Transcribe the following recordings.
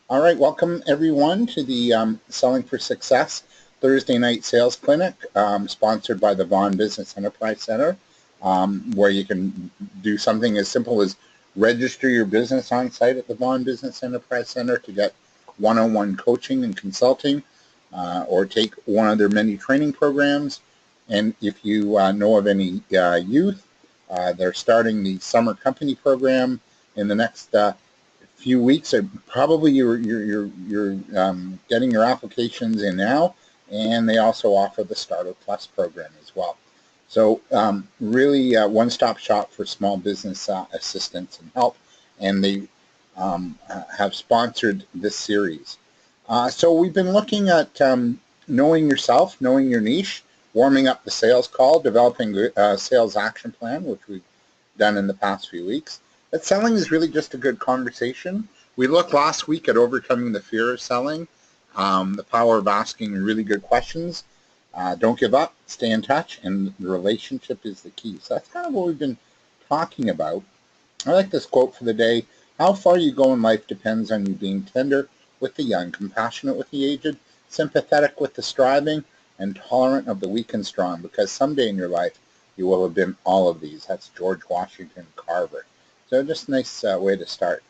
All right, welcome everyone to the Selling for Success Thursday Night Sales Clinic, sponsored by the Vaughan Business Enterprise Center, where you can do something as simple as register your business on site at the Vaughan Business Enterprise Center to get one-on-one coaching and consulting, or take one of their many training programs. And if you know of any youth, they're starting the summer company program in the next few weeks. Probably you're getting your applications in now, and they also offer the Starter Plus program as well. So really one-stop shop for small business assistance and help, and they have sponsored this series. So we've been looking at knowing yourself, knowing your niche, warming up the sales call, developing a sales action plan, which we've done in the past few weeks. But selling is really just a good conversation. We looked last week at overcoming the fear of selling, the power of asking really good questions. Don't give up, stay in touch, and the relationship is the key. So that's kind of what we've been talking about. I like this quote for the day. How far you go in life depends on you being tender with the young, compassionate with the aged, sympathetic with the striving, and tolerant of the weak and strong, because someday in your life you will have been all of these. That's George Washington Carver. So just a nice way to start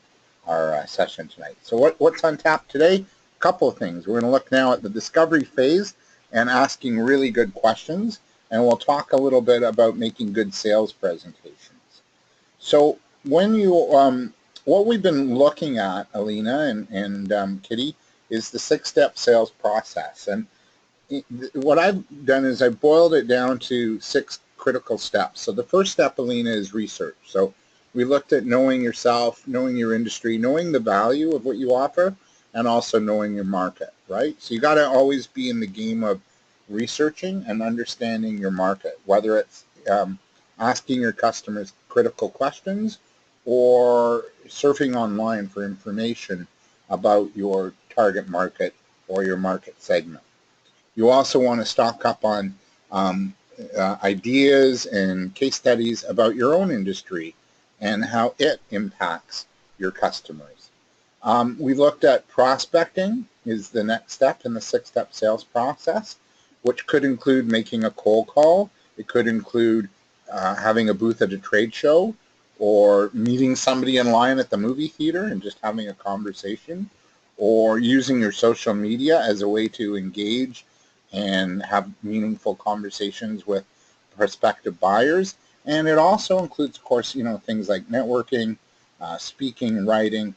our session tonight. So what's on tap today? A couple of things. We're going to look now at the discovery phase and asking really good questions, and we'll talk a little bit about making good sales presentations. So when you, what we've been looking at, Alina and Kitty, is the 6-step sales process. And what I've done is I've boiled it down to 6 critical steps. So the first step, Alina, is research. So we looked at knowing yourself, knowing your industry, knowing the value of what you offer, and also knowing your market, right? So you got to always be in the game of researching and understanding your market, whether it's asking your customers critical questions or surfing online for information about your target market or your market segment. You also want to stock up on ideas and case studies about your own industry and how it impacts your customers. We looked at prospecting is the next step in the 6-step sales process, which could include making a cold call. It could include having a booth at a trade show, or meeting somebody in line at the movie theater and just having a conversation, or using your social media as a way to engage and have meaningful conversations with prospective buyers. And it also includes, of course, things like networking, speaking, writing,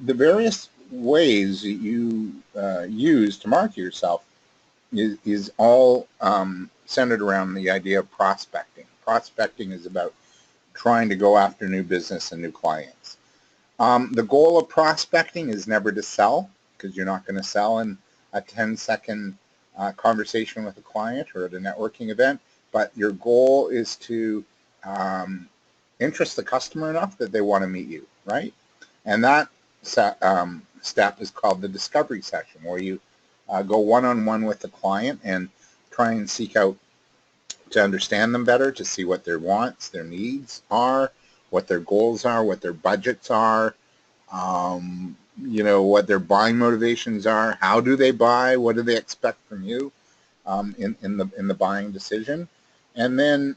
the various ways that you use to market yourself is all centered around the idea of prospecting. Prospecting is about trying to go after new business and new clients. The goal of prospecting is never to sell, because you're not going to sell in a 10-second conversation with a client or at a networking event. But your goal is to interest the customer enough that they want to meet you, right? And that step is called the discovery session, where you go one-on-one with the client and try and seek out to understand them better, to see what their wants, their needs are, what their goals are, what their budgets are, what their buying motivations are, how do they buy, what do they expect from you in the buying decision. And then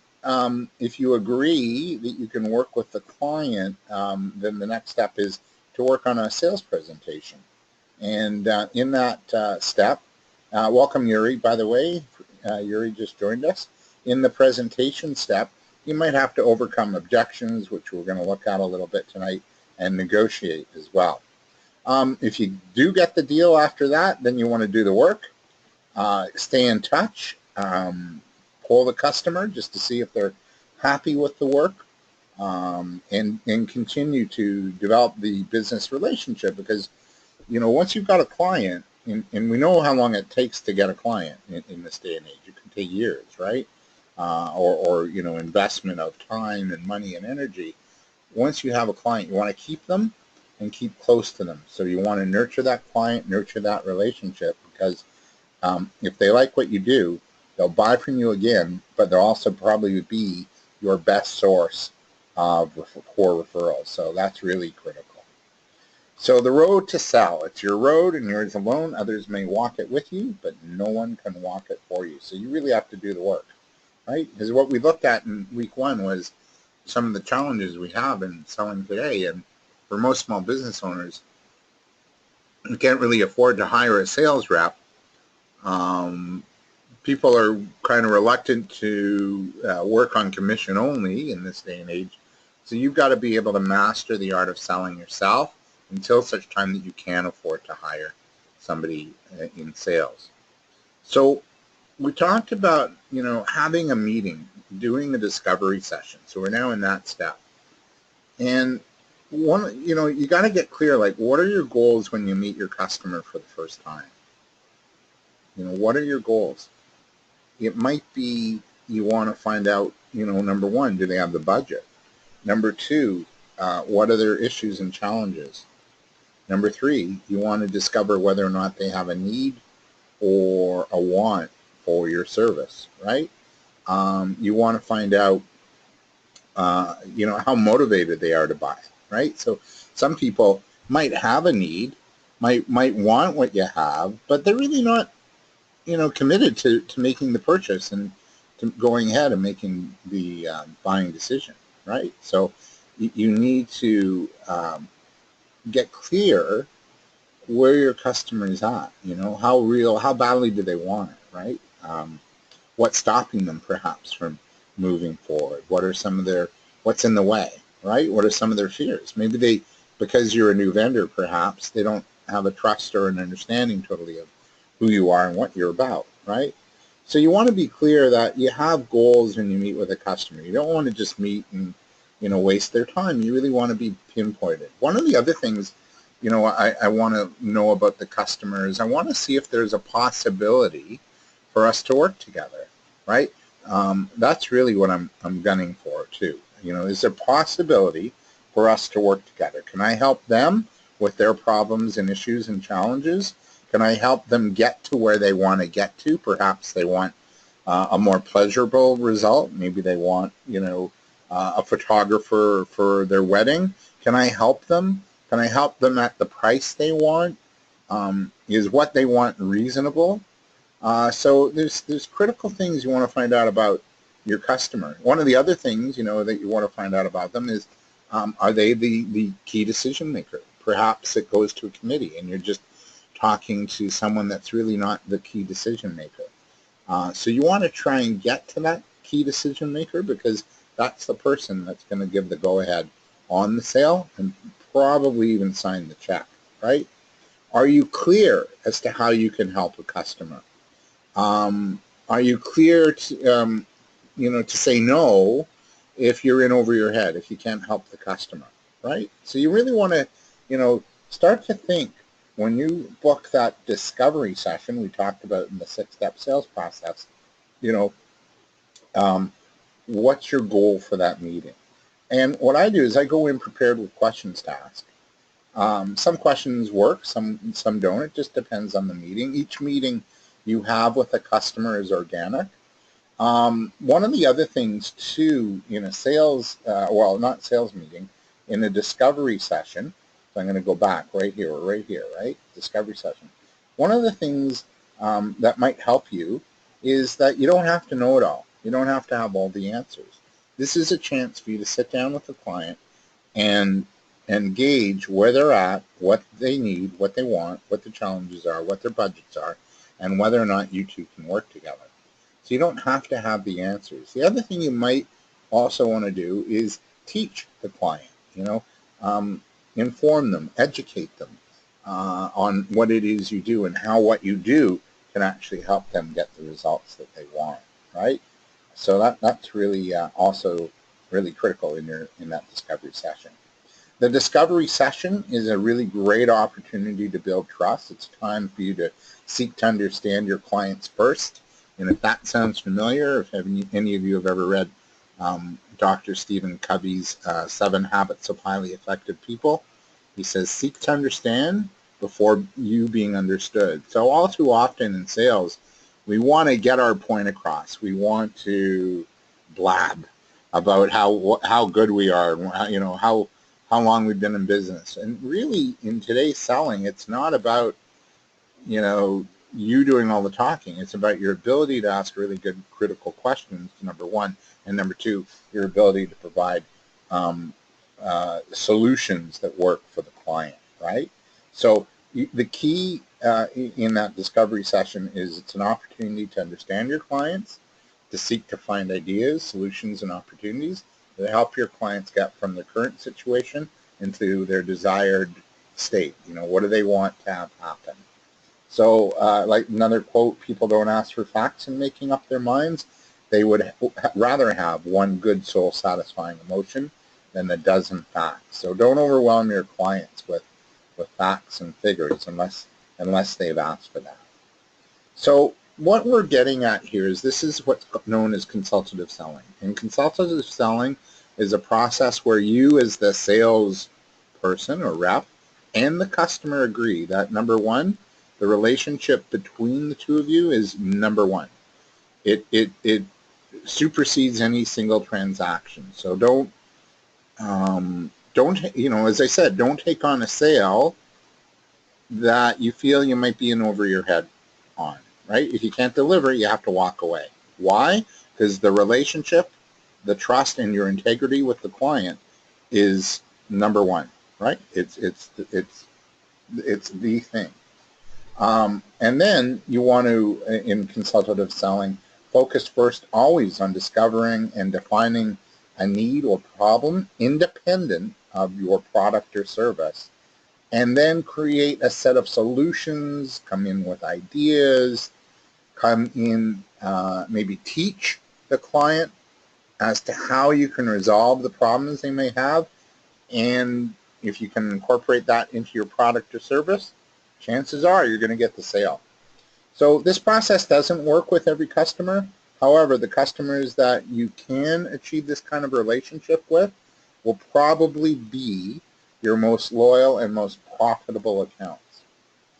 if you agree that you can work with the client, then the next step is to work on a sales presentation. And in that step, welcome Yuri, by the way. Yuri just joined us. In the presentation step, you might have to overcome objections, which we're going to look at a little bit tonight, and negotiate as well. If you do get the deal after that, then you want to do the work, stay in touch, poll the customer just to see if they're happy with the work, and continue to develop the business relationship, because once you've got a client, and we know how long it takes to get a client in this day and age. It can take years, right? Or investment of time and money and energy. Once you have a client, you want to keep them and keep close to them. So you want to nurture that client, nurture that relationship, because if they like what you do, they'll buy from you again, but they'll also probably be your best source of core referrals. So that's really critical. So the road to sell, it's your road and yours alone. Others may walk it with you, but no one can walk it for you. So you really have to do the work, right? Because what we looked at in week one was some of the challenges we have in selling today. And for most small business owners, you can't really afford to hire a sales rep. People are kind of reluctant to work on commission only in this day and age. So you've got to be able to master the art of selling yourself until such time that you can afford to hire somebody in sales. So we talked about, having a meeting, doing a discovery session. So we're now in that step. And you got to get clear, like, what are your goals when you meet your customer for the first time? What are your goals? It might be you want to find out, number one, do they have the budget? Number two, what are their issues and challenges? Number three, you want to discover whether or not they have a need or a want for your service, right? You want to find out, how motivated they are to buy, right? So some people might have a need, might want what you have, but they're really not, committed to making the purchase and to going ahead and making the buying decision, right? So you need to get clear where your customer is at, how badly do they want it, right? What's stopping them perhaps from moving forward? What's in the way, right? What are some of their fears? Maybe because you're a new vendor, perhaps they don't have a trust or an understanding totally of who you are and what you're about, right? So you want to be clear that you have goals when you meet with a customer. You don't want to just meet and, waste their time. You really want to be pinpointed. One of the other things, I want to know about the customer is I want to see if there's a possibility for us to work together, right? That's really what I'm gunning for too. Is there a possibility for us to work together? Can I help them with their problems and issues and challenges? Can I help them get to where they want to get to? Perhaps they want a more pleasurable result. Maybe they want, a photographer for their wedding. Can I help them? Can I help them at the price they want? Is what they want reasonable? So there's critical things you want to find out about your customer. One of the other things, that you want to find out about them is, are they the key decision maker? Perhaps it goes to a committee and you're just talking to someone that's really not the key decision maker. So you want to try and get to that key decision maker because that's the person that's going to give the go-ahead on the sale and probably even sign the check, right? Are you clear as to how you can help a customer? Are you clear to, to say no if you're in over your head, if you can't help the customer, right? So you really want to, start to think when you book that discovery session we talked about in the 6-step sales process, what's your goal for that meeting? And what I do is I go in prepared with questions to ask. Some questions work, some don't. It just depends on the meeting. Each meeting you have with a customer is organic. One of the other things too in a sales, not sales meeting, in a discovery session, so I'm going to go back right here, right? Discovery session. One of the things that might help you is that you don't have to know it all. You don't have to have all the answers. This is a chance for you to sit down with the client and gauge where they're at, what they need, what they want, what the challenges are, what their budgets are, and whether or not you two can work together. So you don't have to have the answers. The other thing you might also want to do is teach the client, inform them, educate them on what it is you do and how what you do can actually help them get the results that they want, right? So that's really also really critical in that discovery session. The discovery session is a really great opportunity to build trust. It's time for you to seek to understand your clients first. And if that sounds familiar, if any of you have ever read Dr. Stephen Covey's 7 Habits of Highly Effective People, he says, seek to understand before you being understood. So all too often in sales, we want to get our point across. We want to blab about how good we are, and how how long we've been in business. And really, in today's selling, it's not about, you know, you doing all the talking. It's about your ability to ask really good critical questions, number one, and number two, your ability to provide solutions that work for the client, right? So the key in that discovery session is it's an opportunity to understand your clients, to seek to find ideas, solutions, and opportunities that help your clients get from the current situation into their desired state. You know, what do they want to have happen? So like another quote, people don't ask for facts in making up their minds. They would rather have one good soul satisfying emotion than a dozen facts. So don't overwhelm your clients with facts and figures unless they've asked for that. So what we're getting at here is this is what's known as consultative selling. And consultative selling is a process where you as the sales person or rep and the customer agree that, number one, the relationship between the two of you is number one. It supersedes any single transaction. So don't, you know, as I said, don't take on a sale that you feel you might be in over your head on, right? If you can't deliver, you have to walk away. Why? Because the relationship, the trust, and your integrity with the client is number one, right? It's the thing. And then you want to, in consultative selling, focus first always on discovering and defining a need or problem independent of your product or service, and then create a set of solutions, come in with ideas, come in, maybe teach the client as to how you can resolve the problems they may have, and if you can incorporate that into your product or service, chances are you're going to get the sale. So this process doesn't work with every customer. However, the customers that you can achieve this kind of relationship with will probably be your most loyal and most profitable accounts.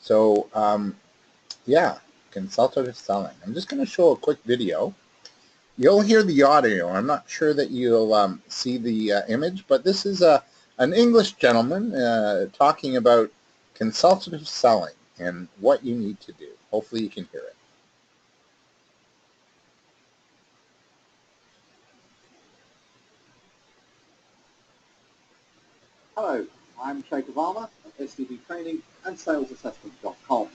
So yeah, consultative selling. I'm just going to show a quick video. You'll hear the audio. I'm not sure that you'll see the image, but this is an English gentleman talking about consultative selling and what you need to do. Hopefully you can hear it. Hello, I'm Vaughan at SDB Training and SalesAssessment.com,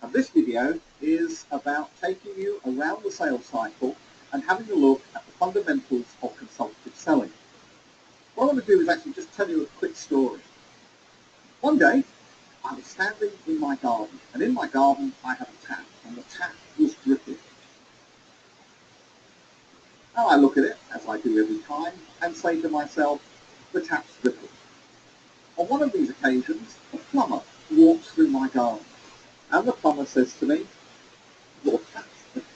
and this video is about taking you around the sales cycle and having a look at the fundamentals of consultative selling. What I want to do is actually just tell you a quick story. One day, I was standing in my garden, and in my garden I have a tap, and the tap was dripping. And I look at it, as I do every time, and say to myself, the tap's dripping. On one of these occasions, a plumber walks through my garden, and the plumber says to me, your tap's dripping.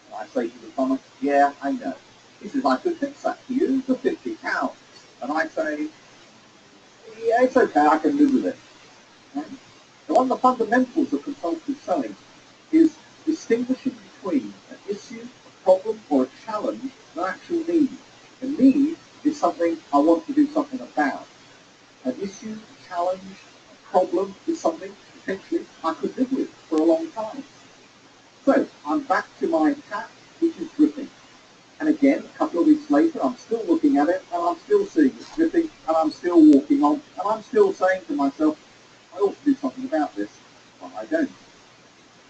And I say to the plumber, yeah, I know. He says, I could fix that for you for £50. And I say, yeah, it's okay, I can live with it. Right? So one of the fundamentals of consultative selling is distinguishing between an issue, a problem, or a challenge and an actual need. A need is something I want to do something about. An issue, a challenge, a problem is something potentially I could live with for a long time. So I'm back to my tap, which is dripping. And again, a couple of weeks later, I'm still looking at it, and I'm still seeing it dripping, and I'm still walking on, and I'm still saying to myself, I ought to do something about this, but I don't.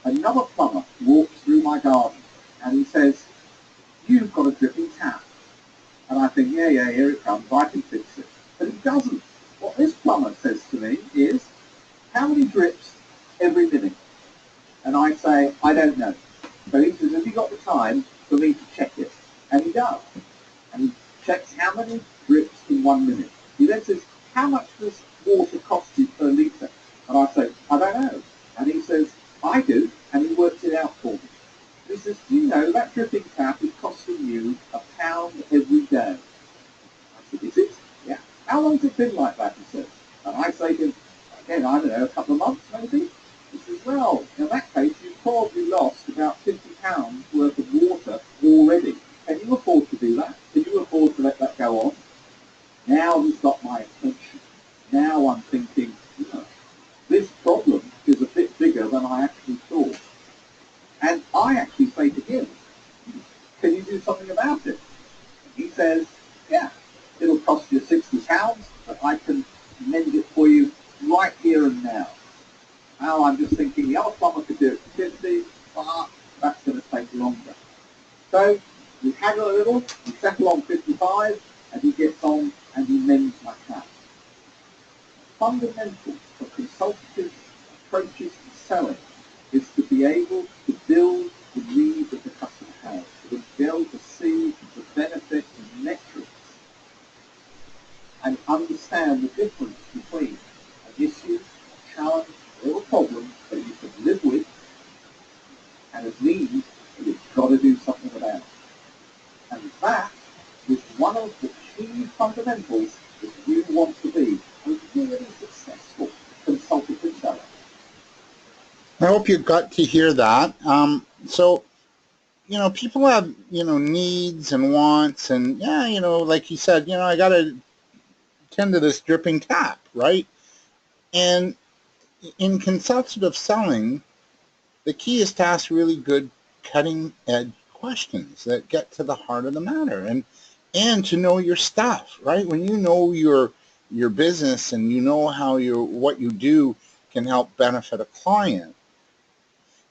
Another plumber walks through my garden, and he says, you've got a dripping tap. And I think, yeah, here it comes, I can fix it. But he doesn't. What this plumber says to me is, how many drips every minute? And I say, I don't know. So he says, have you got the time for me to check it? And he does. And he checks how many drips in 1 minute. He then says, how much does water cost you per litre? And I say, I don't know. And he says, I do. And he works it out for me. He says, do you know that dripping tap is costing you £1 every day? I said, is it? Yeah. How long's it been like that? He says. And I say to him, again, I don't know, a couple of months maybe? He says, well, in that case, you've probably lost about £50 worth of water already. Can you afford to do that? Can you afford to let that go on? Now he's got my attention. Now I'm thinking, this problem is a bit bigger than I actually thought. And I actually say to him, can you do something about it? And he says, yeah, it'll cost you £60, but I can mend it for you right here and now. Now I'm just thinking the other plumber could do it for 50, but that's going to take longer. So we haggle a little, we settle on 55, and he gets on and he mends my tap. Fundamental for consultative approaches to selling is to be able to build the needs that the customer has, to be able to see the benefit in metrics and understand the difference between an issue, a challenge, or a problem that you can live with and a need that you've got to do something about. And that is one of the key fundamentals if you want to be a really successful consultative seller. I hope you got to hear that. So, people have, needs and wants, and like you said, I got to tend to this dripping tap, right? And in consultative selling, the key is to ask really good cutting edge questions that get to the heart of the matter, and to know your stuff, right? When you know your business and you know how what you do can help benefit a client,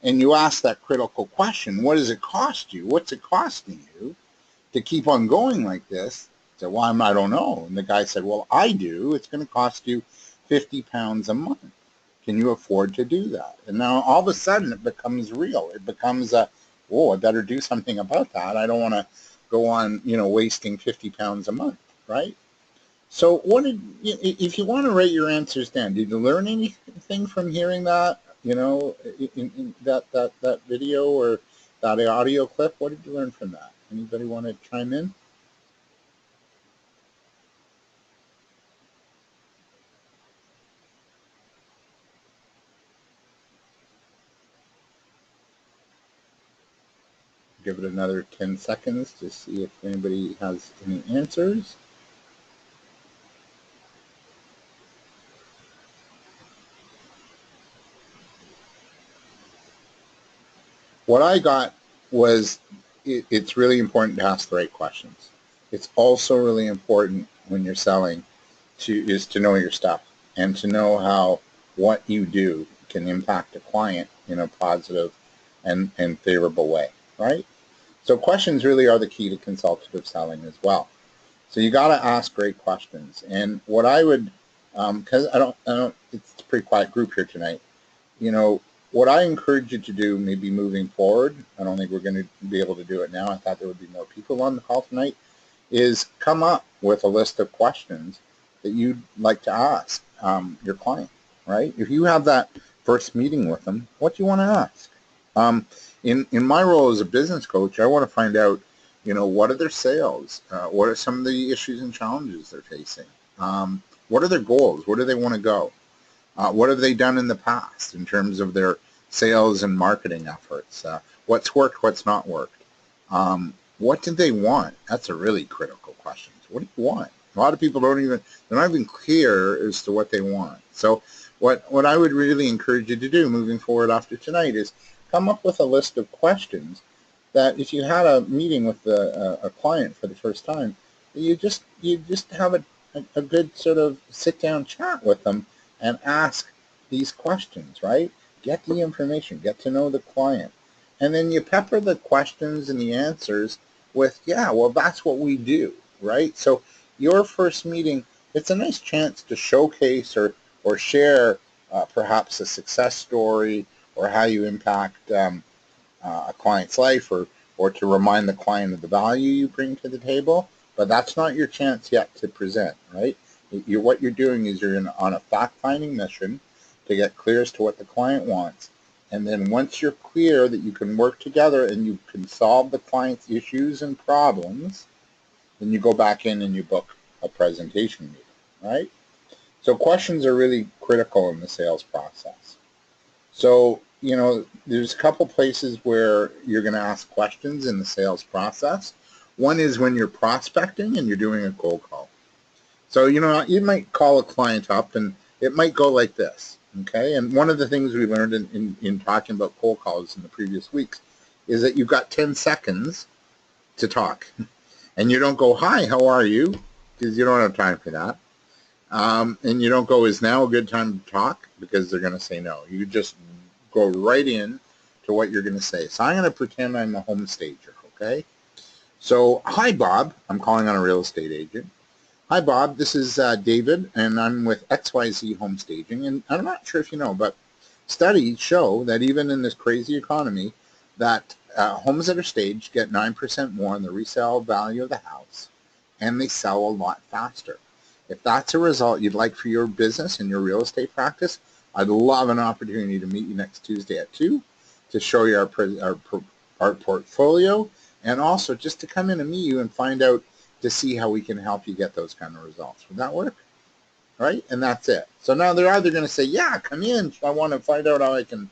and you ask that critical question, what does it cost you? What's it costing you to keep on going like this? I said, well, I don't know. And the guy said, well, I do. It's going to cost you £50 a month. Can you afford to do that? And now all of a sudden it becomes real. It becomes I better do something about that. I don't want to go on, wasting £50 a month, right? So if you want to write your answers down, did you learn anything from hearing that, in that video or that audio clip? What did you learn from that? Anybody want to chime in? Give it another 10 seconds to see if anybody has any answers. What I got was it's really important to ask the right questions. It's also really important when you're selling to know your stuff and to know how what you do can impact a client in a positive and favorable way, right? So questions really are the key to consultative selling as well. So you got to ask great questions. And what I would, because I don't, it's a pretty quiet group here tonight. What I encourage you to do, maybe moving forward, I don't think we're going to be able to do it now. I thought there would be more people on the call tonight, is come up with a list of questions that you'd like to ask your client, right? If you have that first meeting with them, what do you want to ask? In my role as a business coach, I want to find out, what are their sales? What are some of the issues and challenges they're facing? What are their goals? Where do they want to go? What have they done in the past in terms of their sales and marketing efforts? What's worked, what's not worked? What did they want? That's a really critical question. What do you want? A lot of people they're not even clear as to what they want. So what I would really encourage you to do moving forward after tonight is come up with a list of questions that if you had a meeting with a client for the first time, you just have a good sort of sit down chat with them and ask these questions, right? Get the information, get to know the client. And then you pepper the questions and the answers with, yeah, well, that's what we do, right? So your first meeting, it's a nice chance to showcase or share perhaps a success story or how you impact a client's life or to remind the client of the value you bring to the table. But that's not your chance yet to present, right? What you're doing is you're on a fact-finding mission to get clear as to what the client wants. And then once you're clear that you can work together and you can solve the client's issues and problems, then you go back in and you book a presentation meeting, right? So questions are really critical in the sales process. So, there's a couple places where you're going to ask questions in the sales process. One is when you're prospecting and you're doing a cold call. So, you might call a client up and it might go like this, okay? And one of the things we learned in talking about cold calls in the previous weeks is that you've got 10 seconds to talk. And you don't go, hi, how are you? Because you don't have time for that. And you don't go, is now a good time to talk? Because they're going to say no. You just go right in to what you're going to say. So I'm going to pretend I'm a home stager, okay? So, hi, Bob. I'm calling on a real estate agent. Hi, Bob. This is David, and I'm with XYZ Home Staging. And I'm not sure if you know, but studies show that even in this crazy economy, that homes that are staged get 9% more in the resale value of the house, and they sell a lot faster. If that's a result you'd like for your business and your real estate practice, I'd love an opportunity to meet you next Tuesday at 2 to show you our portfolio, and also just to come in and meet you and find out to see how we can help you get those kind of results. Would that work? Right? And that's it. So now they're either going to say, yeah, come in. I want to find out how I can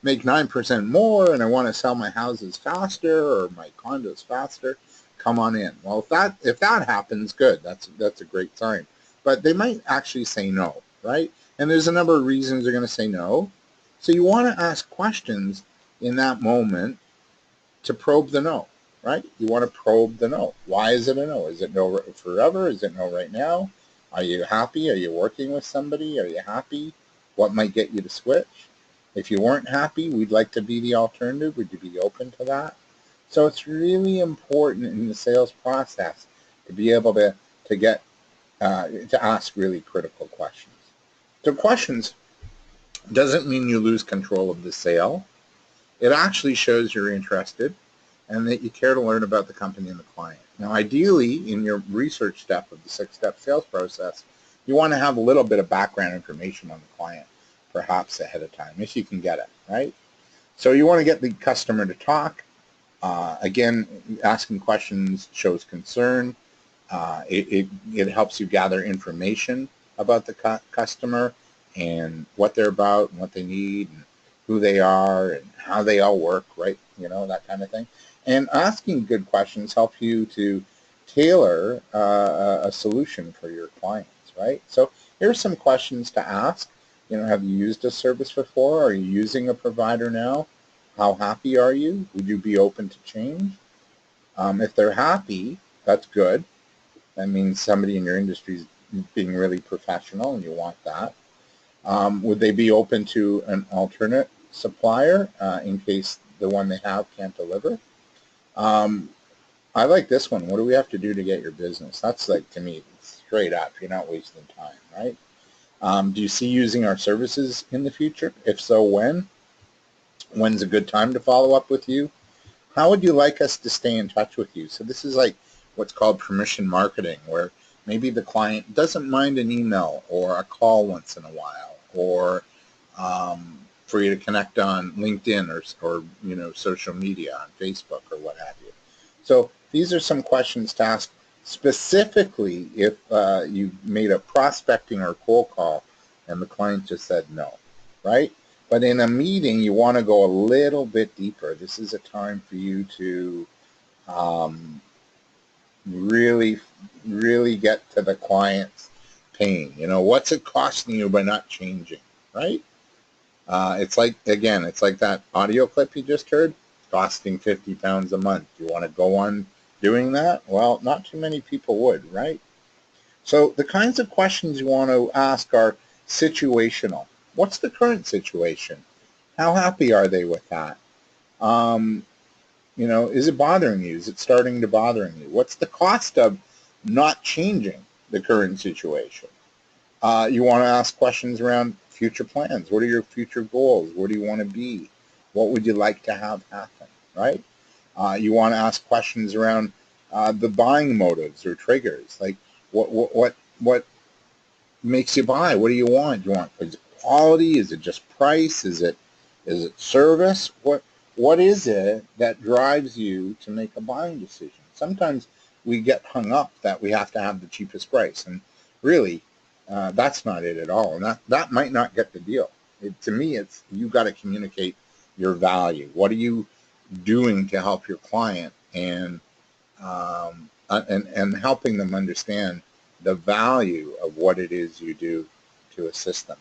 make 9% more, and I want to sell my houses faster or my condos faster. Come on in. Well, if that happens, good. That's a great sign. But they might actually say no, right? And there's a number of reasons they're going to say no. So you want to ask questions in that moment to probe the no, right? You want to probe the no. Why is it a no? Is it no forever? Is it no right now? Are you happy? Are you working with somebody? Are you happy? What might get you to switch? If you weren't happy, we'd like to be the alternative. Would you be open to that? So it's really important in the sales process to be able to get to ask really critical questions. So questions doesn't mean you lose control of the sale. It actually shows you're interested and that you care to learn about the company and the client. Now, ideally, in your research step of the 6-step sales process, you want to have a little bit of background information on the client, perhaps ahead of time, if you can get it, right? So you want to get the customer to talk. Again, asking questions shows concern. It helps you gather information about the customer and what they're about and what they need and who they are and how they all work, right? That kind of thing. And asking good questions help you to tailor a solution for your clients, right? So here's some questions to ask. Have you used a service before? Are you using a provider now? How happy are you? Would you be open to change? If they're happy, that's good. That means somebody in your industry is being really professional and you want that. Would they be open to an alternate supplier in case the one they have can't deliver? I like this one. What do we have to do to get your business? That's like, to me, straight up. You're not wasting time, right? Do you see using our services in the future? If so, when? When's a good time to follow up with you? How would you like us to stay in touch with you? So this is like what's called permission marketing, where maybe the client doesn't mind an email or a call once in a while, or for you to connect on LinkedIn or social media on Facebook or what have you. So these are some questions to ask specifically if you made a prospecting or cold call and the client just said no, right? But in a meeting, you want to go a little bit deeper. This is a time for you to really, really get to the client's pain. What's it costing you by not changing, right? It's like that audio clip you just heard, costing 50 pounds a month. You want to go on doing that? Well, not too many people would, right? So the kinds of questions you want to ask are situational. What's the current situation? How happy are they with that? Is it bothering you? Is it starting to bother you? What's the cost of not changing the current situation? You want to ask questions around future plans. What are your future goals? Where do you want to be? What would you like to have happen, right? You want to ask questions around the buying motives or triggers, like what makes you buy? What do you want? Is it quality? Is it just price? Is it service? What is it that drives you to make a buying decision? Sometimes we get hung up that we have to have the cheapest price, and really, that's not it at all. And that might not get the deal. To me, it's you got to communicate your value. What are you doing to help your client and helping them understand the value of what it is you do to assist them.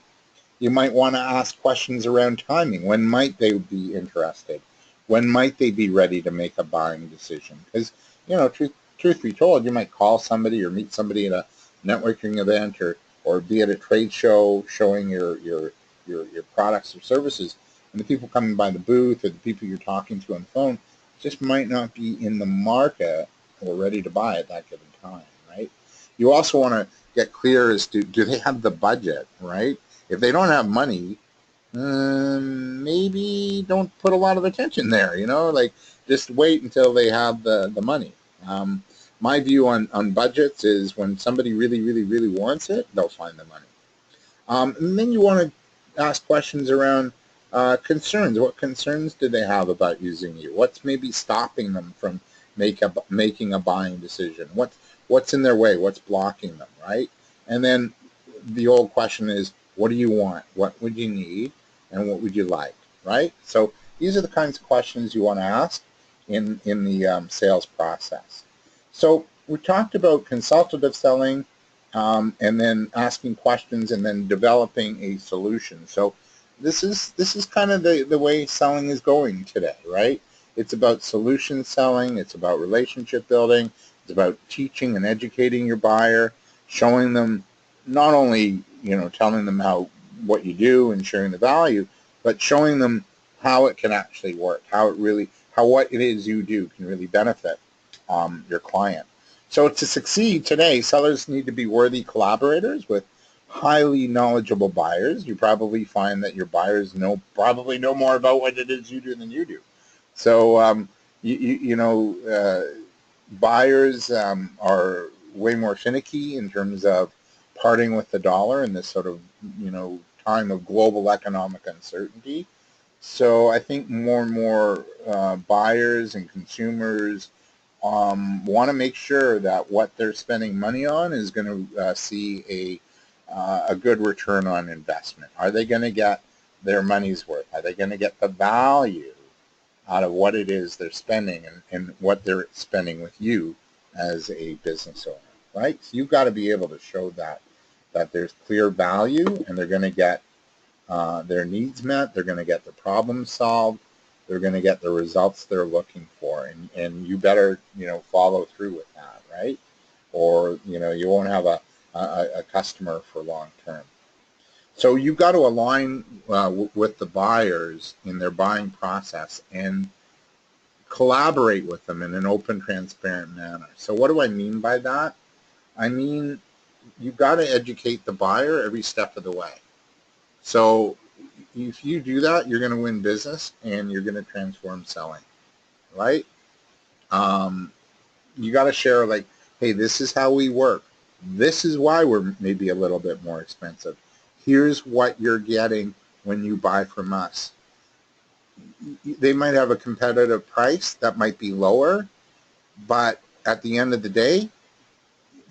You might want to ask questions around timing. When might they be interested? When might they be ready to make a buying decision? Because, truth be told, you might call somebody or meet somebody at a networking event or be at a trade show showing your products or services, and the people coming by the booth or the people you're talking to on the phone just might not be in the market or ready to buy at that given time, right? You also want to get clear as to, do they have the budget, right? If they don't have money, maybe don't put a lot of attention there, like just wait until they have the money. My view on budgets is when somebody really, really, really wants it, they'll find the money. And then you want to ask questions around concerns. What concerns do they have about using you? What's maybe stopping them from making a buying decision? What's in their way? What's blocking them, right? And then the old question is, what do you want? What would you need? And what would you like, right? So these are the kinds of questions you want to ask in the sales process. So we talked about consultative selling, and then asking questions and then developing a solution. So this is kind of the way selling is going today, right? It's about solution selling. It's about relationship building. It's about teaching and educating your buyer, showing them not only, telling them what you do and sharing the value, but showing them how it can actually work, how what it is you do can really benefit your client. So to succeed today, sellers need to be worthy collaborators with highly knowledgeable buyers. You probably find that your buyers probably know more about what it is you do than you do. So buyers are way more finicky in terms of parting with the dollar in this sort of time of global economic uncertainty. So I think more and more buyers and consumers want to make sure that what they're spending money on is going to see a good return on investment. Are they going to get their money's worth? Are they going to get the value out of what it is they're spending and what they're spending with you as a business owner, right? So you've got to be able to show that there's clear value and they're going to get their needs met, they're going to get the problem solved, they're going to get the results they're looking for, and you better follow through with that, right? Or you won't have a customer for long term. So you've got to align with the buyers in their buying process and collaborate with them in an open, transparent manner. So what do I mean by that? I mean, you've got to educate the buyer every step of the way. So if you do that, you're going to win business and you're going to transform selling, right? You got to share, like, hey, this is how we work. This is why we're maybe a little bit more expensive. Here's what you're getting when you buy from us. They might have a competitive price that might be lower, but at the end of the day,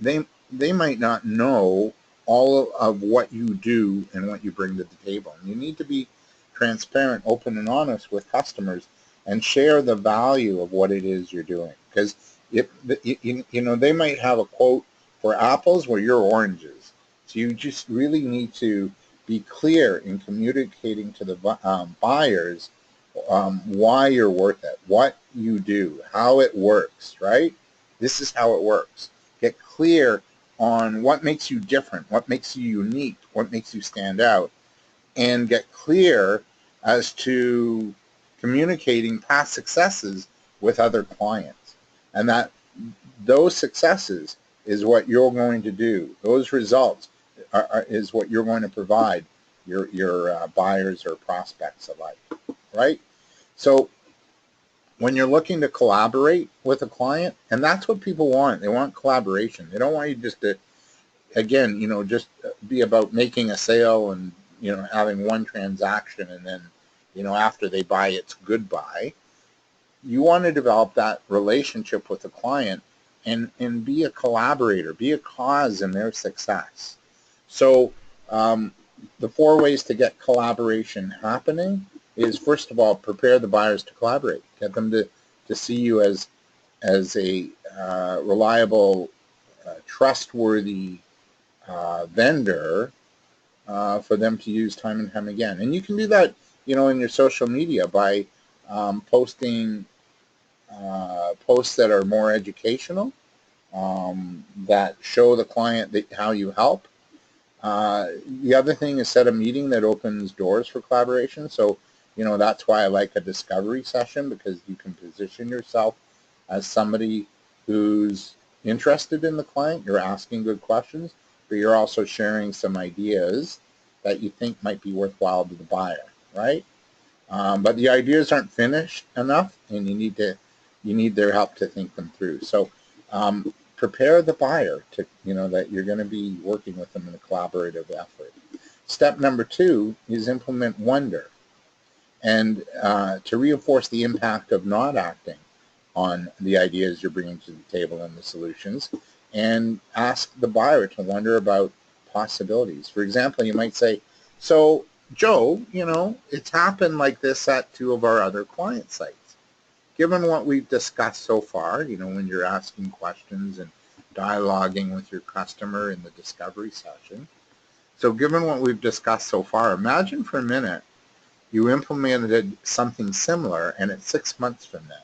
they might not know all of what you do and what you bring to the table. And you need to be transparent, open, and honest with customers and share the value of what it is you're doing. Because they might have a quote for apples where you're oranges. So you just really need to be clear in communicating to the buyers why you're worth it, what you do, how it works, right? This is how it works. Get clear on what makes you different, what makes you unique, what makes you stand out, and get clear as to communicating past successes with other clients. And that those successes is what you're going to do. Those results is what you're going to provide your buyers or prospects alike, right? So when you're looking to collaborate with a client, and that's what people want. They want collaboration. They don't want you just to, again, just be about making a sale and, having one transaction and then, after they buy, it's goodbye. You want to develop that relationship with the client and be a collaborator, be a cause in their success. So the 4 ways to get collaboration happening is, first of all, prepare the buyers to collaborate. Get them to see you as a reliable trustworthy vendor for them to use time and time again. And you can do that, in your social media by posting posts that are more educational, that show the client how you help. The other thing is set a meeting that opens doors for collaboration. So, that's why I like a discovery session, because you can position yourself as somebody who's interested in the client. You're asking good questions, but you're also sharing some ideas that you think might be worthwhile to the buyer, right? But the ideas aren't finished enough, and you need their help to think them through. So prepare the buyer to, that you're going to be working with them in a collaborative effort. Step number 2 is implement wonder, and to reinforce the impact of not acting on the ideas you're bringing to the table and the solutions, and ask the buyer to wonder about possibilities. For example, you might say, so Joe, it's happened like this at 2 of our other client sites. Given what we've discussed so far, when you're asking questions and dialoguing with your customer in the discovery session, so given what we've discussed so far, imagine for a minute you implemented something similar and it's 6 months from now.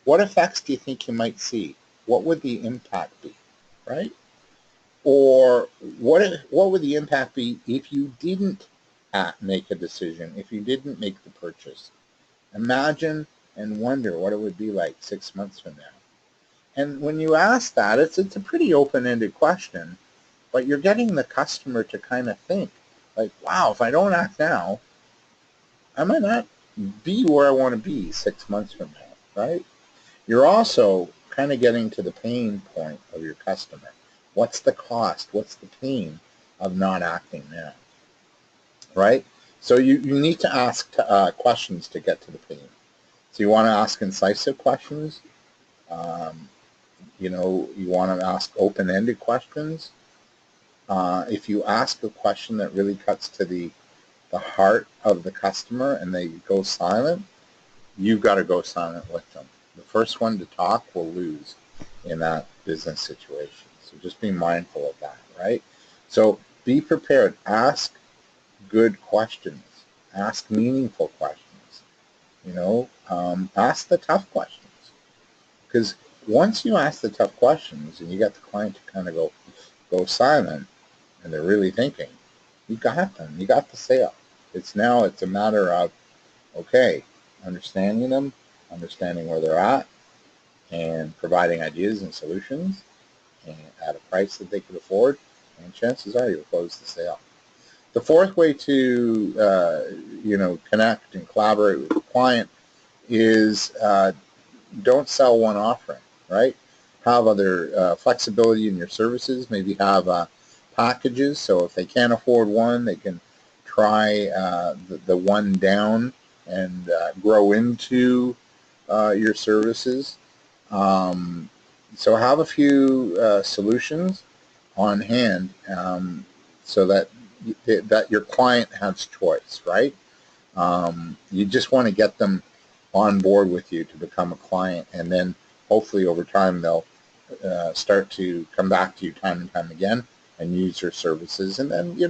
What effects do you think you might see? What would the impact be, right? Or what would the impact be if you didn't make a decision, if you didn't make the purchase? Imagine and wonder what it would be like 6 months from now. And when you ask that, it's a pretty open-ended question, but you're getting the customer to kind of think, like, wow, if I don't act now, I might not be where I want to be 6 months from now, right? You're also kind of getting to the pain point of your customer. What's the cost? What's the pain of not acting now, right? So you need to ask questions to get to the pain. So you want to ask incisive questions. You want to ask open-ended questions. If you ask a question that really cuts to the heart of the customer and they go silent, you've got to go silent with them. The first one to talk will lose in that business situation. So just be mindful of that, right? So be prepared. Ask good questions. Ask meaningful questions. Ask the tough questions. Because once you ask the tough questions and you get the client to kind of go silent and they're really thinking, you got them. You got the sale. It's a matter of, okay, understanding them, understanding where they're at, and providing ideas and solutions and at a price that they could afford, and chances are you'll close the sale. The fourth way to connect and collaborate with the client is don't sell one offering, right? Have other flexibility in your services. Maybe have packages, so if they can't afford one, they can try the one down and grow into your services. So have a few solutions on hand so that your client has choice, right? You just want to get them on board with you to become a client, and then hopefully over time they'll start to come back to you time and time again and use your services, and then you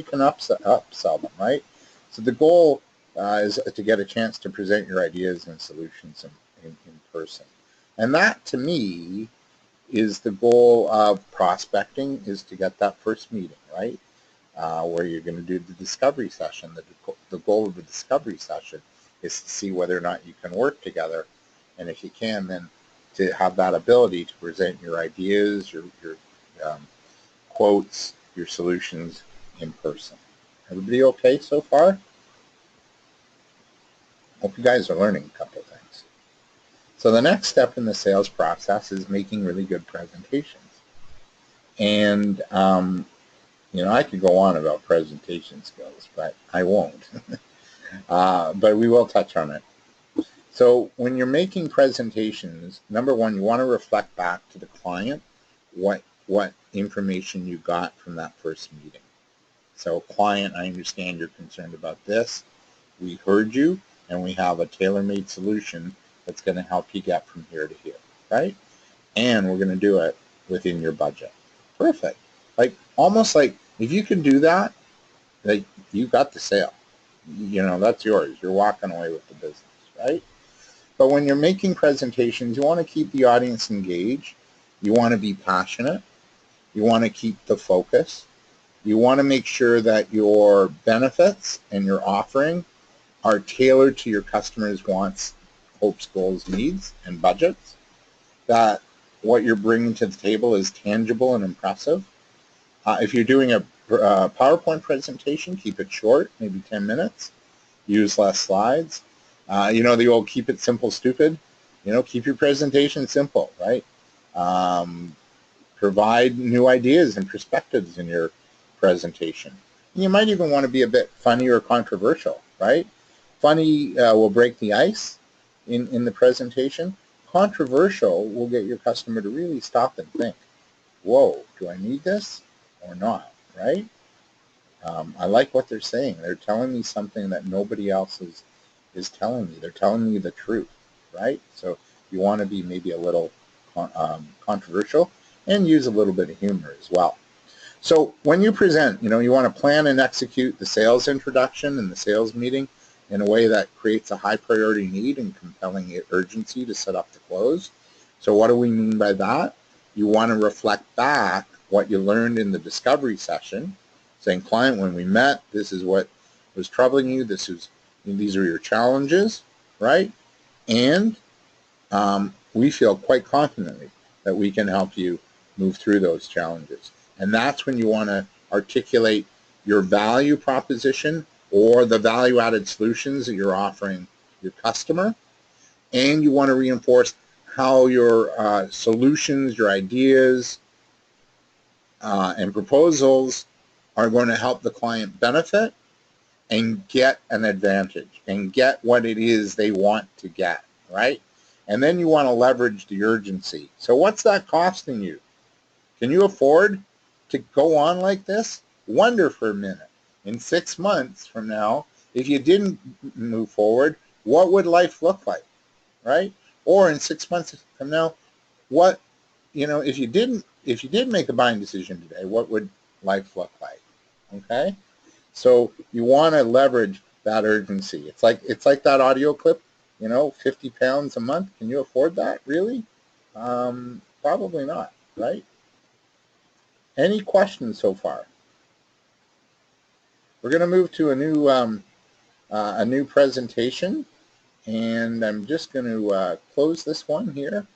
can upsell them, right? So the goal is to get a chance to present your ideas and solutions in person. And that, to me, is the goal of prospecting, is to get that first meeting, right? Where you're going to do the discovery session. The goal of the discovery session is to see whether or not you can work together. And if you can, then to have that ability to present your ideas, your quotes, your solutions in person. Everybody okay so far? Hope you guys are learning a couple of things. So the next step in the sales process is making really good presentations. And, I could go on about presentation skills, but I won't. But we will touch on it. So when you're making presentations, number one, you want to reflect back to the client what information you got from that first meeting. So client, I understand you're concerned about this. We heard you, and we have a tailor-made solution that's going to help you get from here to here, right? And we're going to do it within your budget. Perfect. Like almost like if you can do that, like you got the sale. You know, that's yours. You're walking away with the business, right? But when you're making presentations, you want to keep the audience engaged. You want to be passionate. You want to keep the focus. You want to make sure that your benefits and your offering are tailored to your customers' wants, hopes, goals, needs, and budgets. That what you're bringing to the table is tangible and impressive. If you're doing a PowerPoint presentation, keep it short, maybe 10 minutes. Use less slides. You know, the old keep it simple, stupid. You know, keep your presentation simple, right? Provide new ideas and perspectives in your presentation. You might even want to be a bit funny or controversial, right? Funny will break the ice in the presentation. Controversial will get your customer to really stop and think, whoa, do I need this or not, right? I like what they're saying. They're telling me something that nobody else is telling me. They're telling me the truth, right? So you want to be maybe a little controversial and use a little bit of humor as well. So when you present, you know, you want to plan and execute the sales introduction and the sales meeting in a way that creates a high priority need and compelling urgency to set up the close. So what do we mean by that? You want to reflect back what you learned in the discovery session, saying, client, when we met, this is what was troubling you, these are your challenges, right? And we feel quite confidently that we can help you move through those challenges. And that's when you want to articulate your value proposition or the value-added solutions that you're offering your customer. And you want to reinforce how your solutions, your ideas, and proposals are going to help the client benefit and get an advantage and get what it is they want to get, right? And then you want to leverage the urgency. So what's that costing you? Can you afford to go on like this? Wonder for a minute. In 6 months from now, if you didn't move forward, what would life look like, right? Or in 6 months from now, what, you know, if you did make a buying decision today, what would life look like? Okay? So you want to leverage that urgency. It's like that audio clip, you know, 50 pounds a month. Can you afford that? Really? Probably not, right? Any questions so far? We're going to move to a new presentation, and I'm just going to close this one here,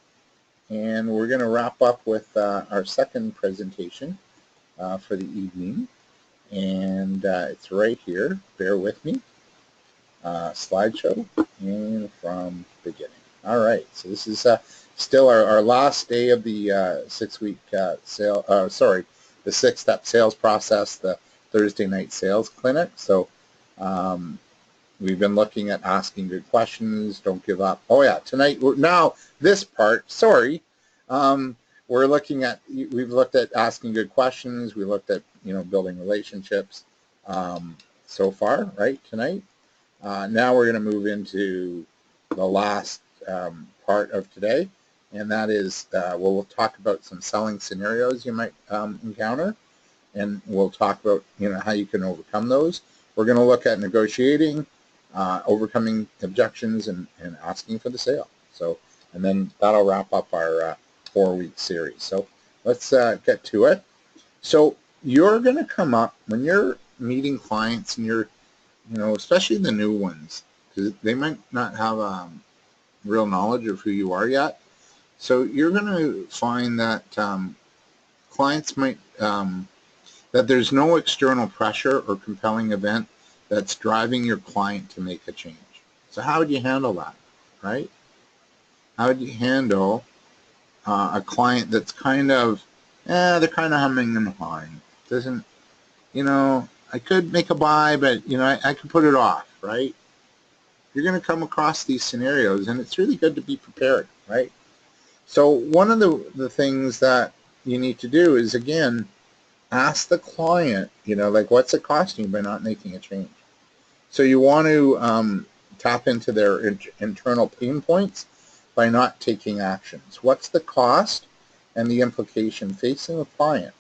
and we're going to wrap up with our second presentation for the evening, and it's right here. Bear with me. Slideshow and from beginning. All right, so this is still our last day of the 6-week the 6-step sales process, the Thursday night sales clinic. So we've been looking at asking good questions, don't give up. Oh yeah, tonight, now this part, sorry, we've looked at asking good questions, we looked at, you know, building relationships so far, right, tonight. Now we're going to move into the last part of today, and that is we'll talk about some selling scenarios you might encounter, and we'll talk about, you know, how you can overcome those. We're going to look at negotiating, overcoming objections, and asking for the sale. So, and then that'll wrap up our 4-week series. So let's get to it. So you're going to come up when you're meeting clients and you're, you know, especially the new ones, because they might not have real knowledge of who you are yet. So you're going to find that clients might, that there's no external pressure or compelling event that's driving your client to make a change. So how would you handle that, right? How would you handle a client that's kind of, they're kind of humming and hawing. Doesn't, you know, I could make a buy, but, you know, I could put it off, right? You're going to come across these scenarios, and it's really good to be prepared, right? So one of the things that you need to do is, again, ask the client, you know, like, what's it costing you by not making a change? So you want to tap into their internal pain points by not taking actions. What's the cost, and the implication facing the client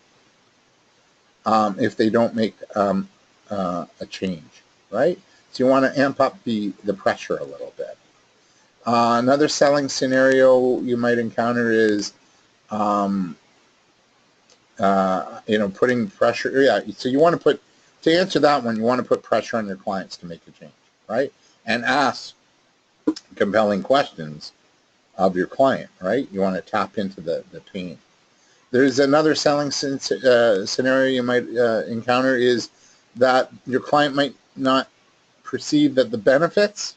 if they don't make a change, right? So you want to amp up the pressure a little bit. Another selling scenario you might encounter is, putting pressure. Yeah, so you want to put, to answer that one, you want to put pressure on your clients to make a change, right? And ask compelling questions of your client, right? You want to tap into the pain. There's another selling scenario you might encounter is that your client might not perceive that the benefits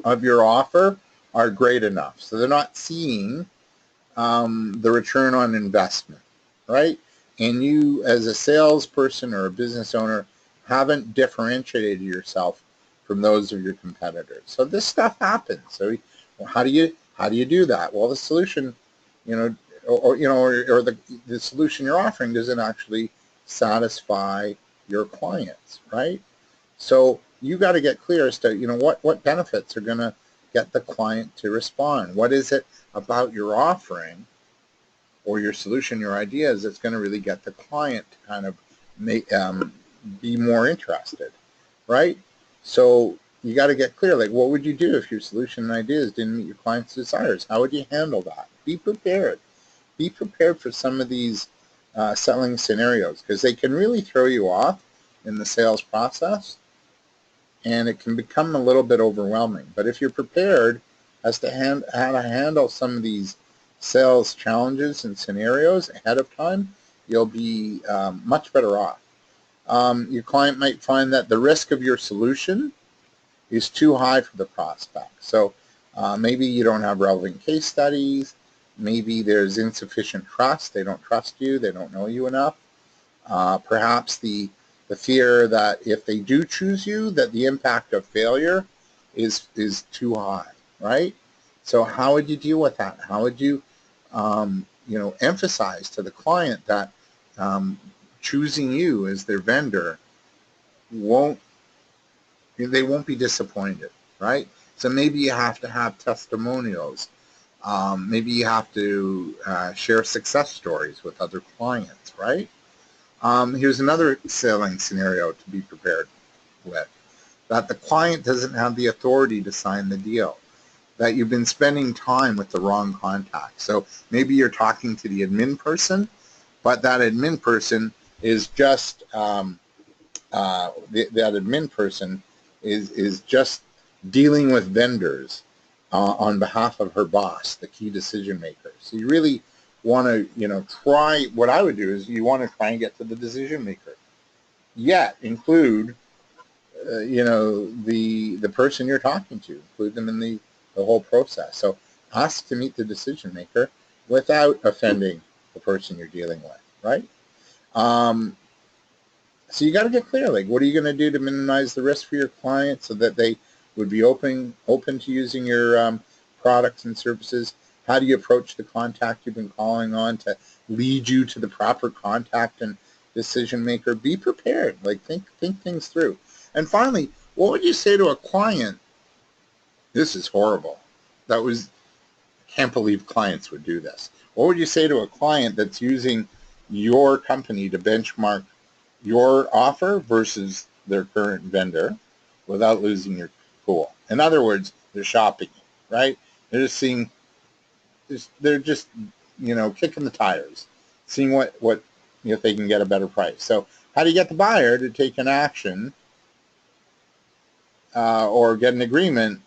of your offer are great enough. So they're not seeing the return on investment, right? And you, as a salesperson or a business owner, haven't differentiated yourself from those of your competitors. So this stuff happens. So how do you do that? Well, the solution, or the solution you're offering doesn't actually satisfy your clients, right? So you got to get clear as to what benefits are going to get the client to respond. What is it about your offering or your solution, your ideas, that's going to really get the client to kind of be more interested, right? So you got to get clear, like, what would you do if your solution and ideas didn't meet your client's desires? How would you handle that? Be prepared. Be prepared for some of these selling scenarios, because they can really throw you off in the sales process, and it can become a little bit overwhelming. But if you're prepared as to how to handle some of these sales challenges and scenarios ahead of time, you'll be much better off. Your client might find that the risk of your solution is too high for the prospect. So maybe you don't have relevant case studies. Maybe there's insufficient trust. They don't trust you. They don't know you enough. Perhaps the fear that if they do choose you, that the impact of failure is too high, right? So how would you deal with that? How would you, emphasize to the client that choosing you as their vendor they won't be disappointed, right? So maybe you have to have testimonials. Maybe you have to share success stories with other clients, right? Here's another selling scenario to be prepared with, that the client doesn't have the authority to sign the deal, that you've been spending time with the wrong contact. So maybe you're talking to the admin person, but that admin person is just just dealing with vendors on behalf of her boss, the key decision maker. So you really want to, try, what I would do is you want to try and get to the decision maker. Yet include, the person you're talking to, include them in the whole process. So ask to meet the decision maker without offending the person you're dealing with, right? So you got to get clear, like, what are you going to do to minimize the risk for your client so that they would be open to using your products and services? How do you approach the contact you've been calling on to lead you to the proper contact and decision maker? Be prepared, like think things through. And finally, what would you say to a client? This is horrible. Can't believe clients would do this. What would you say to a client that's using your company to benchmark your offer versus their current vendor without losing your cool? In other words, they're shopping you, right? They're just seeing, they're just, kicking the tires, seeing what if they can get a better price. So how do you get the buyer to take an action or get an agreement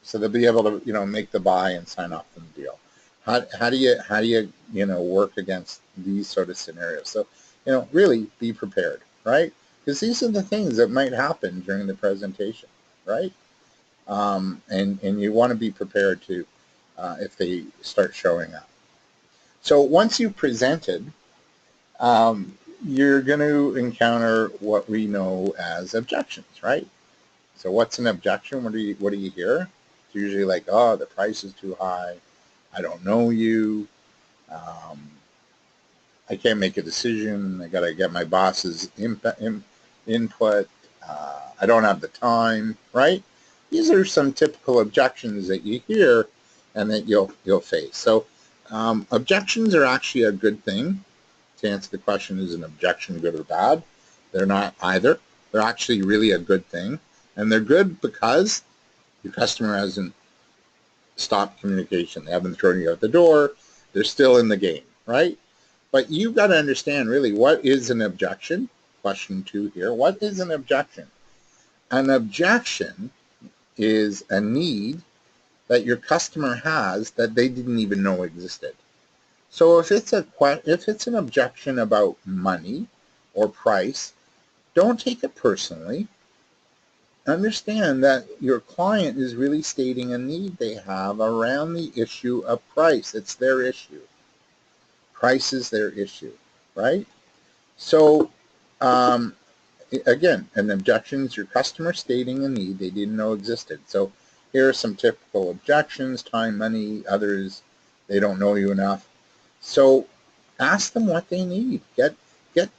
so they'll be able to, make the buy and sign off on the deal? How do you work against these sort of scenarios? So, really be prepared, right? Because these are the things that might happen during the presentation, right? And you want to be prepared to if they start showing up. So once you've presented, you're going to encounter what we know as objections, right? So what's an objection? What do you hear? It's usually like, oh, the price is too high. I don't know you. I can't make a decision. I got to get my boss's input. I don't have the time, right? These are some typical objections that you hear and that you'll face. So Objections are actually a good thing. To answer the question, is an objection good or bad? They're not either. They're actually really a good thing. And they're good because your customer hasn't stopped communication. They haven't thrown you out the door. They're still in the game, right? But you've got to understand really what is an objection. Question 2 here. What is an objection? An objection is a need that your customer has that they didn't even know existed. So if it's an objection about money or price, don't take it personally. Understand that your client is really stating a need they have around the issue of price. It's their issue. Price is their issue, right? So again, an objection is your customer stating a need they didn't know existed. So here are some typical objections: time, money, others, they don't know you enough. So ask them what they need. Get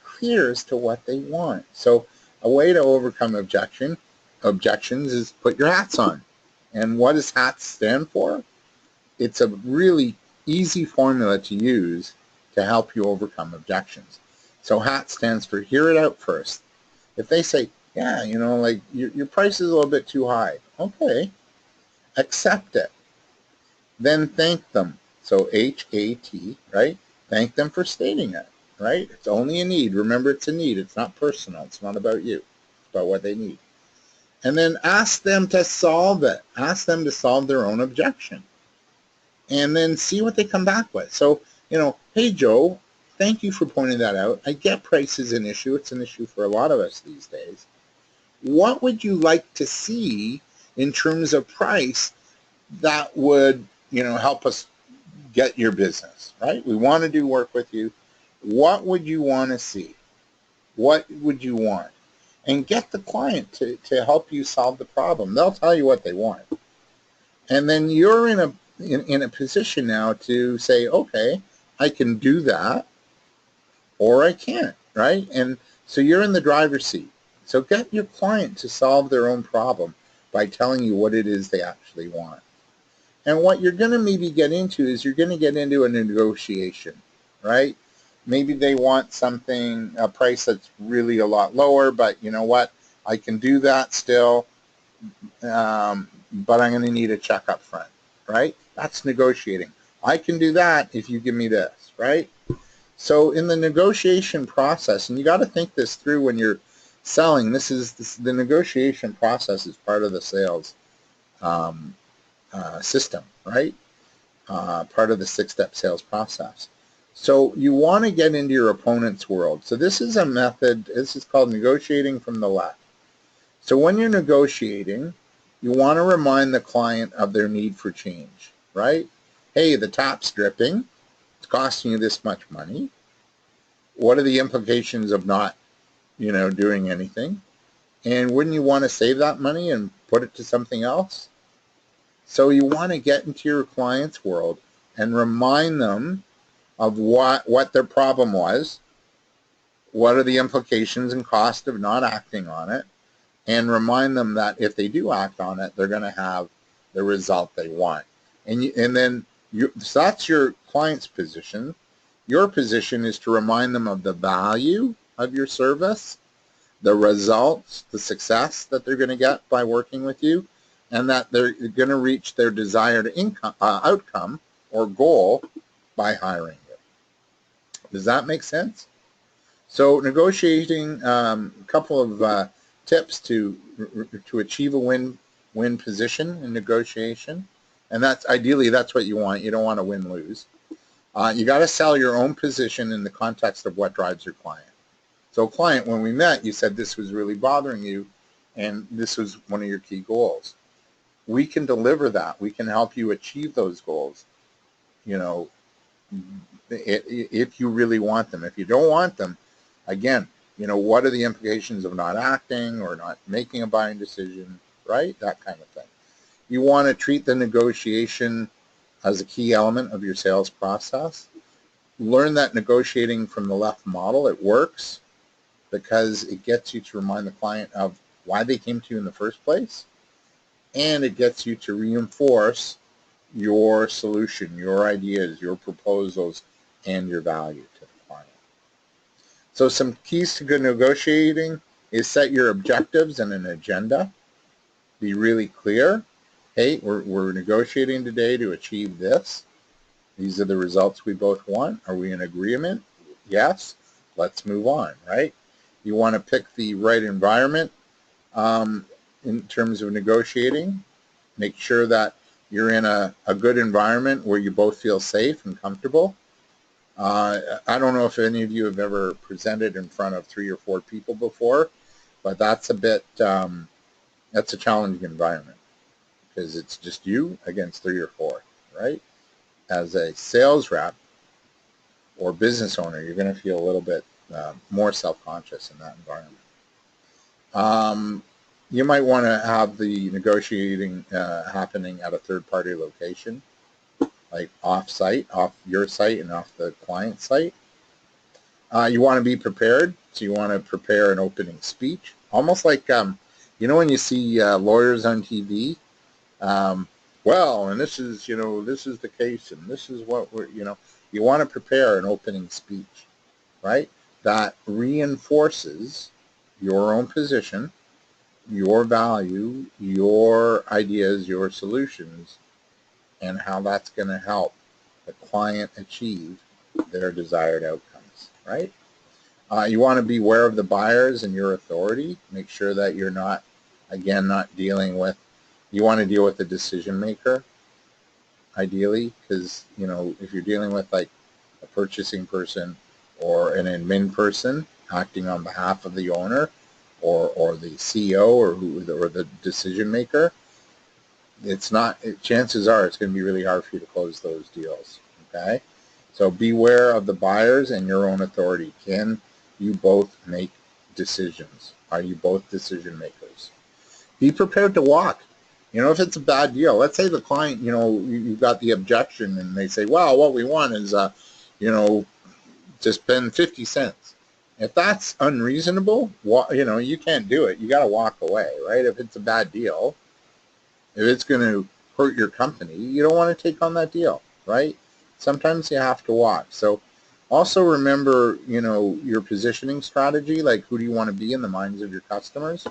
clear as to what they want. So a way to overcome objections is put your hats on. And what does HATS stand for? It's a really easy formula to use to help you overcome objections. So HATS stands for hear it out first. If they say, yeah, you know, like your price is a little bit too high. Okay, accept it. Then thank them. So HAT, right? Thank them for stating it, right? It's only a need. Remember, it's a need. It's not personal. It's not about you. It's about what they need. And then ask them to solve it. Ask them to solve their own objection. And then see what they come back with. So, you know, hey, Joe, thank you for pointing that out. I get price is an issue. It's an issue for a lot of us these days. What would you like to see in terms of price that would, you know, help us get your business, right? We want to do work with you. What would you want to see? What would you want? And get the client to help you solve the problem. They'll tell you what they want. And then you're in a position now to say, okay, I can do that or I can't, right? And so you're in the driver's seat. So get your client to solve their own problem by telling you what it is they actually want. And what you're going to maybe get into is you're going to get into a negotiation, right? Maybe they want something, a price that's really a lot lower, but you know what? I can do that still, but I'm going to need a check up front, right? That's negotiating. I can do that if you give me this, right? So in the negotiation process, and you got to think this through when you're selling, the negotiation process is part of the sales system, right? Part of the 6-step sales process. So you want to get into your opponent's world. So this is a method, this is called negotiating from the left. So when you're negotiating, you want to remind the client of their need for change, right? Hey, the tap's dripping. It's costing you this much money. What are the implications of not, you know, doing anything? And wouldn't you want to save that money and put it to something else? So you want to get into your client's world and remind them of what their problem was, what are the implications and cost of not acting on it, and remind them that if they do act on it, they're going to have the result they want. So that's your client's position. Your position is to remind them of the value of your service, the results, the success that they're going to get by working with you, and that they're going to reach their desired outcome or goal by hiring you. Does that make sense? So negotiating, a couple of tips to achieve a win-win position in negotiation, and ideally that's what you want. You don't want to win-lose. You got to sell your own position in the context of what drives your client. So client, when we met, you said this was really bothering you, and this was one of your key goals. We can deliver that. We can help you achieve those goals, you know, if you really want them. If you don't want them, again, you know, what are the implications of not acting or not making a buying decision, right? That kind of thing. You want to treat the negotiation as a key element of your sales process. Learn that negotiating from the left model, it works because it gets you to remind the client of why they came to you in the first place, and it gets you to reinforce your solution, your ideas, your proposals, and your value to the client. So some keys to good negotiating is set your objectives and an agenda. Be really clear. Hey, we're negotiating today to achieve this. These are the results we both want. Are we in agreement? Yes. Let's move on, right? You want to pick the right environment in terms of negotiating. Make sure that you're in a good environment where you both feel safe and comfortable. I don't know if any of you have ever presented in front of 3 or 4 people before, but that's a bit, that's a challenging environment because it's just you against 3 or 4, right? As a sales rep or business owner, you're going to feel a little bit more self-conscious in that environment. You might want to have the negotiating happening at a third-party location, like off-site, off your site and off the client site. You want to be prepared, so you want to prepare an opening speech, almost like, you know when you see lawyers on TV, well, and this is, you know, this is the case, and this is what we're, you know, you want to prepare an opening speech, right? That reinforces your own position, your value, your ideas, your solutions, and how that's going to help the client achieve their desired outcomes, right? You want to be aware of the buyers and your authority. Make sure that you're not, again, not dealing with, you want to deal with the decision maker, ideally, because, you know, if you're dealing with like a purchasing person or an admin person acting on behalf of the owner or the CEO or the decision maker, it's not, chances are it's going to be really hard for you to close those deals, okay? So beware of the buyers and your own authority. Can you both make decisions? Are you both decision makers? Be prepared to walk. You know, if it's a bad deal, let's say the client, you know, you got the objection and they say, well, what we want is, you know, to spend 50 cents. If that's unreasonable, you know, you can't do it. You got to walk away, right? If it's a bad deal, if it's going to hurt your company, you don't want to take on that deal, right? Sometimes you have to walk. So also remember, you know, your positioning strategy, like who do you want to be in the minds of your customers?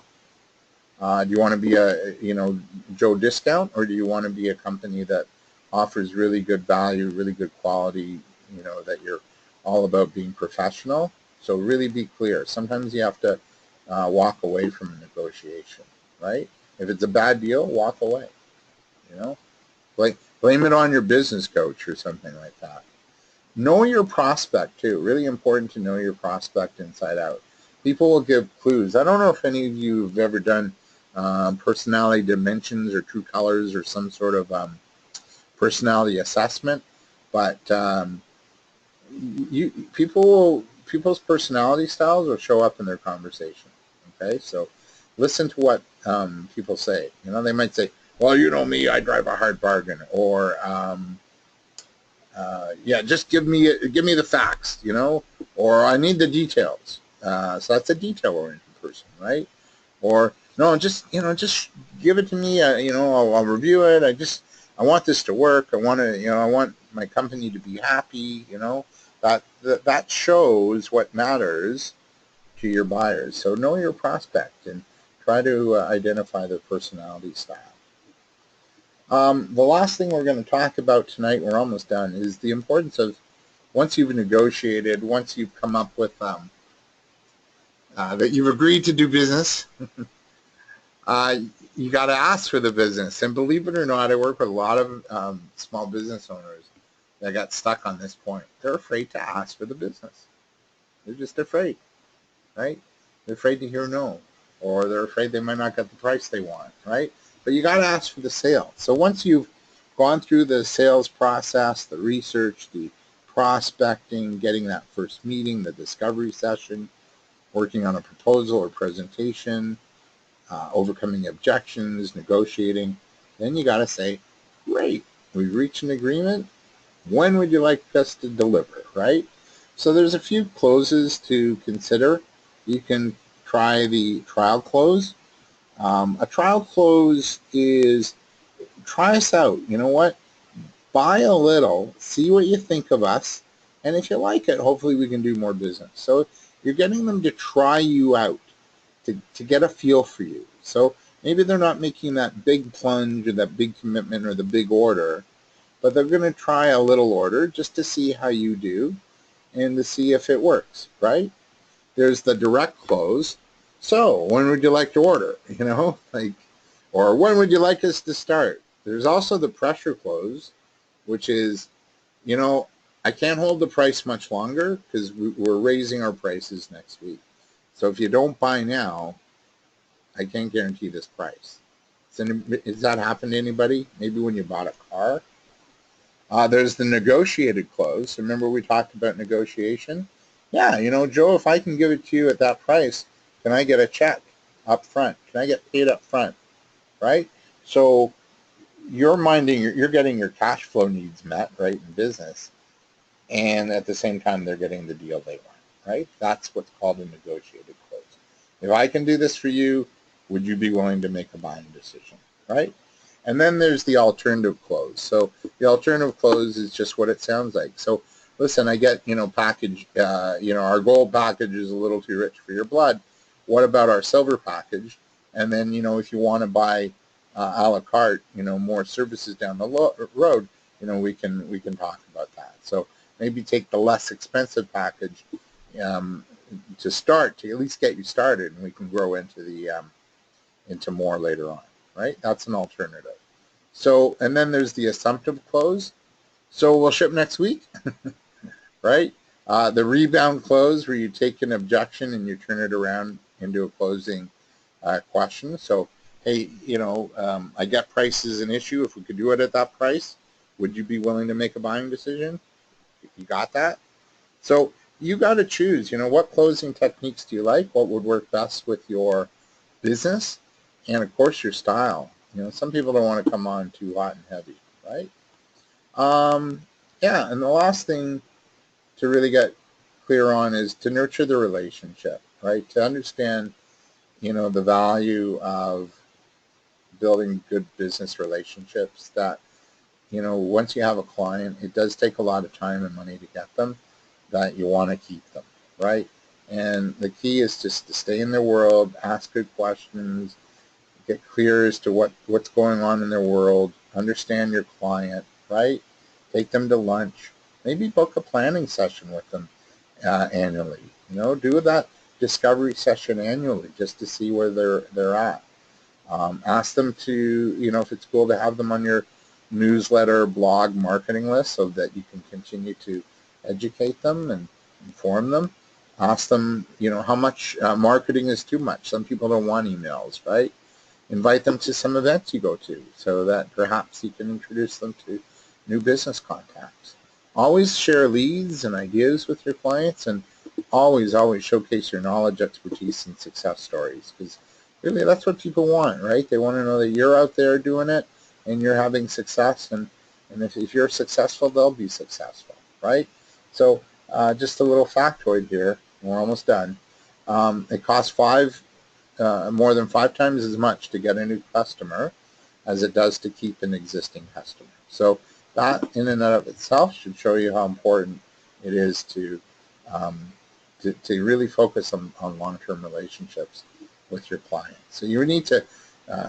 Do you want to be a, you know, Joe Discount, or do you want to be a company that offers really good value, really good quality, you know, that you're all about being professional? So really be clear. Sometimes you have to walk away from a negotiation, right? If it's a bad deal, walk away, you know? Like, blame it on your business coach or something like that. Know your prospect, too. Really important to know your prospect inside out. People will give clues. I don't know if any of you have ever done personality dimensions or true colors or some sort of personality assessment, but people's personality styles will show up in their conversation. Okay, so listen to what people say. You know, they might say, well, you know me, I drive a hard bargain, or yeah, just give me the facts, you know, or I need the details. So that's a detail-oriented person, right? Or no, just, you know, just give it to me. You know, I'll review it. I want this to work. I want to, you know, I want my company to be happy. You know, that shows what matters to your buyers. So know your prospect and try to identify their personality style. The last thing we're going to talk about tonight, we're almost done, is the importance of, once you've negotiated, once you've come up with that you've agreed to do business, you got to ask for the business. And believe it or not, I work with a lot of small business owners that got stuck on this point. They're afraid to ask for the business. They're just afraid, right? They're afraid to hear no, or they're afraid they might not get the price they want, right? But you got to ask for the sale. So once you've gone through the sales process, the research, the prospecting, getting that first meeting, the discovery session, working on a proposal or presentation, overcoming objections, negotiating, then you got to say, great, we've reached an agreement. When would you like us to deliver, right? So there's a few closes to consider. You can try the trial close. A trial close is, try us out. You know what? buy a little, see what you think of us, and if you like it, hopefully we can do more business. So you're getting them to try you out, to get a feel for you. So maybe they're not making that big plunge or that big commitment or the big order, but they're going to try a little order just to see how you do and to see if it works, right? There's the direct close. So when would you like to order? Or when would you like us to start? There's also the pressure close, which is, you know, I can't hold the price much longer because we're raising our prices next week. So if you don't buy now, I can't guarantee this price. Has that happened to anybody? Maybe when you bought a car? There's the negotiated close. Remember we talked about negotiation? Yeah, Joe, if I can give it to you at that price, can I get a check up front? Can I get paid up front? Right? So you're getting your cash flow needs met, right, in business, and at the same time they're getting the deal they want, right? That's what's called a negotiated close. If I can do this for you, would you be willing to make a buying decision, right? And then there's the alternative close. So the alternative close is just what it sounds like. So listen, I get, package, our gold package is a little too rich for your blood. What about our silver package? And then, if you want to buy a la carte, more services down the road, we can talk about that. So maybe take the less expensive package to start, to at least get you started, and we can grow into more later on, right? That's an alternative. So, and then there's the assumptive close. So we'll ship next week, right? The rebound close, where you take an objection and you turn it around into a closing question. So, hey, I get price is an issue. If we could do it at that price, would you be willing to make a buying decision? You got that? So you got to choose, what closing techniques do you like? What would work best with your business? And of course your style. Some people don't want to come on too hot and heavy, right? Yeah, and the last thing to really get clear on is to nurture the relationship, right? To understand, the value of building good business relationships, that, once you have a client, it does take a lot of time and money to get them, that you want to keep them, right? And the key is just to stay in their world, ask good questions, get clear as to what's going on in their world, understand your client, right? Take them to lunch, maybe book a planning session with them annually. Do that discovery session annually just to see where they're at. Ask them to, if it's cool to have them on your newsletter, blog, marketing list so that you can continue to educate them and inform them. Ask them, how much marketing is too much. Some people don't want emails, right? Invite them to some events you go to so that perhaps you can introduce them to new business contacts. Always share leads and ideas with your clients, and always showcase your knowledge, expertise, and success stories, because really that's what people want, right? They want to know that you're out there doing it and you're having success, and if you're successful, they'll be successful, right? So just a little factoid here. We're almost done. It costs more than 5 times as much to get a new customer as it does to keep an existing customer. So that in and of itself should show you how important it is to really focus on long-term relationships with your clients. So you need to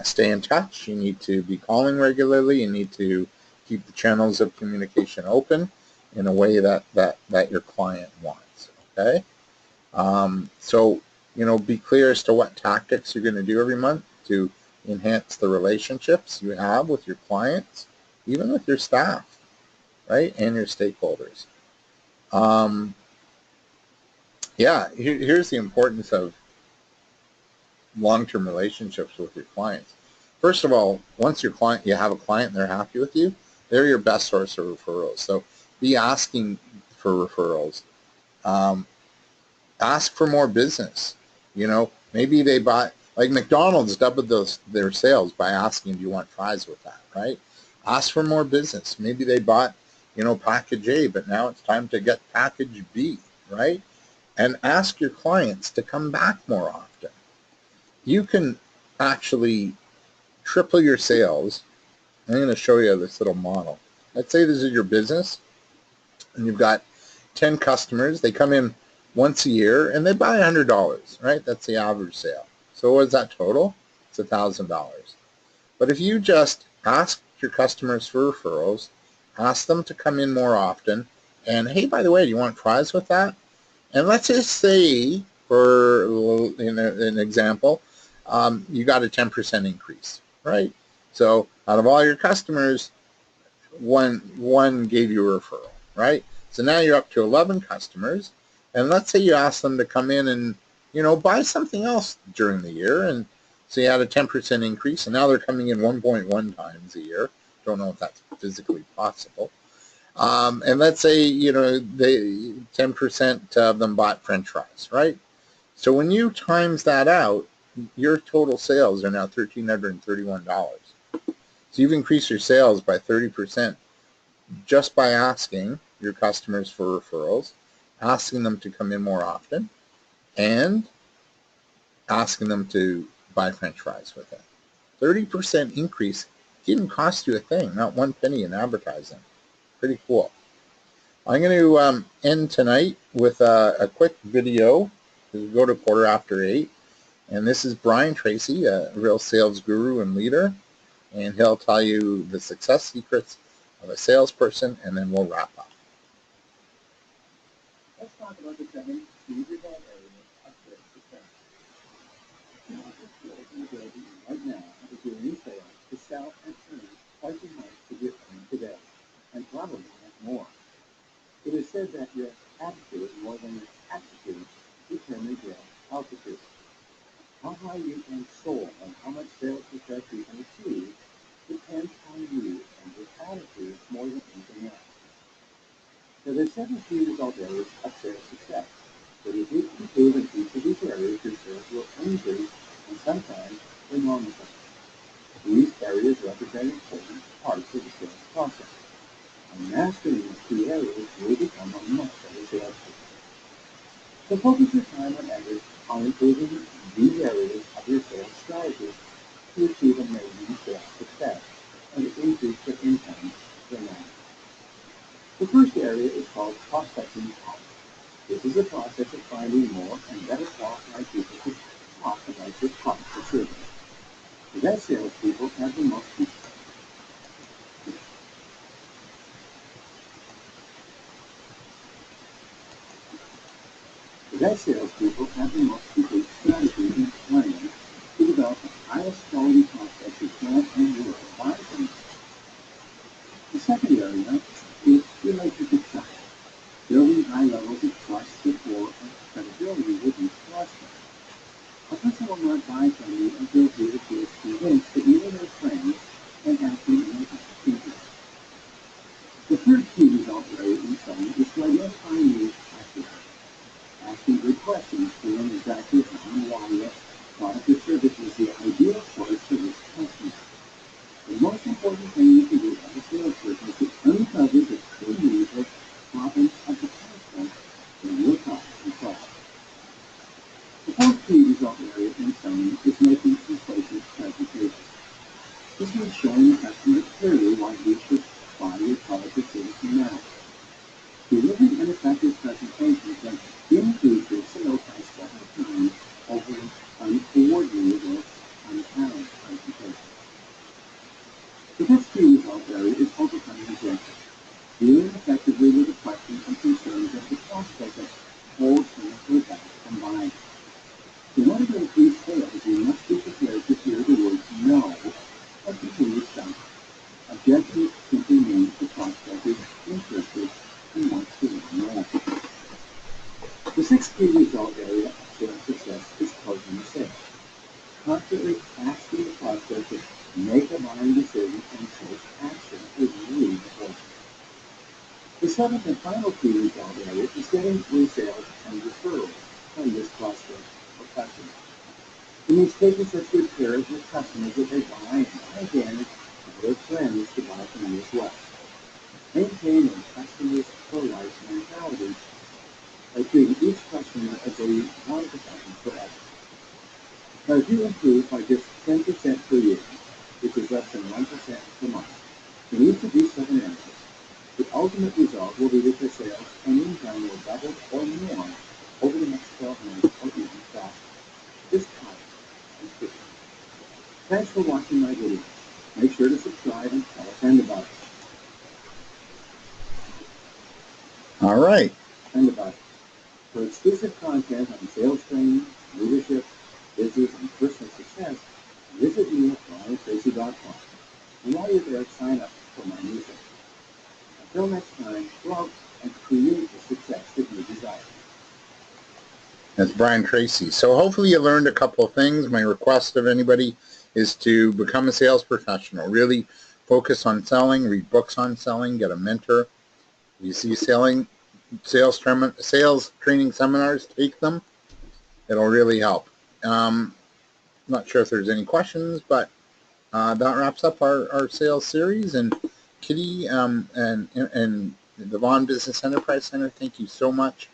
stay in touch. You need to be calling regularly. You need to keep the channels of communication open in a way that your client wants. Okay. So be clear as to what tactics you're going to do every month to enhance the relationships you have with your clients, even with your staff, right, and your stakeholders. Yeah, here's the importance of long-term relationships with your clients. First of all, once you have a client and they're happy with you, they're your best source of referrals. So be asking for referrals. Ask for more business. Maybe they bought, like McDonald's doubled their sales by asking, do you want fries with that, right? Ask for more business. Maybe they bought, package A, but now it's time to get package B, right? And ask your clients to come back more often. You can actually triple your sales. I'm going to show you this little model. Let's say this is your business and you've got 10 customers. They come in once a year and they buy $100, right? That's the average sale. So what is that total? It's $1,000. But if you just ask your customers for referrals, ask them to come in more often, and hey, by the way, do you want fries with that? And let's just say, for an example, you got a 10% increase, right? So out of all your customers, one gave you a referral, right? So now you're up to 11 customers, and let's say you ask them to come in and buy something else during the year, and so you had a 10% increase, and now they're coming in 1.1 times a year. Don't know if that's physically possible. And let's say they 10% of them bought French fries, right? So when you times that out, your total sales are now $1,331. So you've increased your sales by 30% just by asking your customers for referrals, asking them to come in more often, and asking them to buy French fries with it. 30% increase didn't cost you a thing, not one penny in advertising. Pretty cool. I'm going to end tonight with a quick video. We go to 8:15, and this is Brian Tracy, a real sales guru and leader, and he'll tell you the success secrets of a salesperson, and then we'll wrap up. Let's talk about the 7 key result areas of sales success. You want to feel the ability right now to do new sales to sell and earn twice as much as you're earning today, and probably more. It is said that your attitude more than your aptitude determines your altitude. How high you can soar and how much sales success you can achieve depends on you and your attitude more than anything else. There are 7 key result areas of sales success, but if you improve in each of these areas, your sales will increase and sometimes enormously. These areas represent important parts of the sales process. And mastering these key areas will become a much better salesperson. So focus your time and effort on improving these areas of your sales strategy to achieve amazing sales success and to increase your income dramatically. The first area is called prospecting talk. This is a process of finding more and better qualified people to talk about your product or service. The best salespeople have the most complete strategy and plan to develop the highest quality prospects you can and will buy from you. The second area is relationship trust, building high levels of trust, rapport, and credibility with each prospect. A person will not buy from you until he or she is convinced that you are their friends and acting in their best interest. The third key result area in selling is to identify needs accurately. Asking good questions to learn exactly how and why your product or service is the ideal choice for this customer. The most important thing you can do as a salesperson is to uncover the true needs or problems of the prospect in your product and product. The fourth key result area in selling is making persuasive presentations. This means showing the customer clearly why he should buy your product or service now. Delivering an effective presentation can increase your sales by several times over an uncoordinated or unbalanced presentation. The fifth key result area is overcoming objections. Dealing effectively with the questions and concerns of the prospect that holds them back from buying. In order to increase sales, you must be prepared to hear the words no or continue selling. Objections simply means the prospect is interested and wants to learn more. The sixth key result area of sales success is closing the sale. Constantly asking the prospect to make a buying decision and take action is really important. The seventh and final key result area is getting through sales and referrals from this prospect or customer. It means taking such good care of your customers that they buy and buy again and their friends to buy from you as well. Maintain a customers for life mentality by treating each customer as though you want to have them forever. Now, if you improve by just 10% per year, which is less than 1% per month, In each of these 7 areas, the ultimate result will be that your sales and income will double or more over the next 12 months or even faster. Just try it and see. Thanks for watching my video. Make sure to subscribe and tell a friend about it. All right. Friend about it. For exclusive content on sales training, leadership, business, and personal success, visit me at vaughantracy.com. And while you're there, sign up for my newsletter. Until next time, go out and create the success that you desire. That's Brian Tracy. So hopefully you learned a couple of things. My request of anybody is to become a sales professional. Really focus on selling, read books on selling, get a mentor. You see sales training seminars, take them. It'll really help. Not sure if there's any questions, but that wraps up our sales series. And Kitty and the Vaughan Business Enterprise Center, thank you so much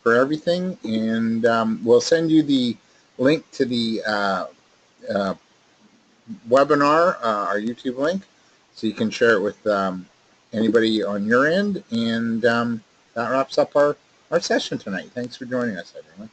for everything. And we'll send you the link to the webinar, our YouTube link, so you can share it with anybody on your end. And that wraps up our session tonight. Thanks for joining us, everyone.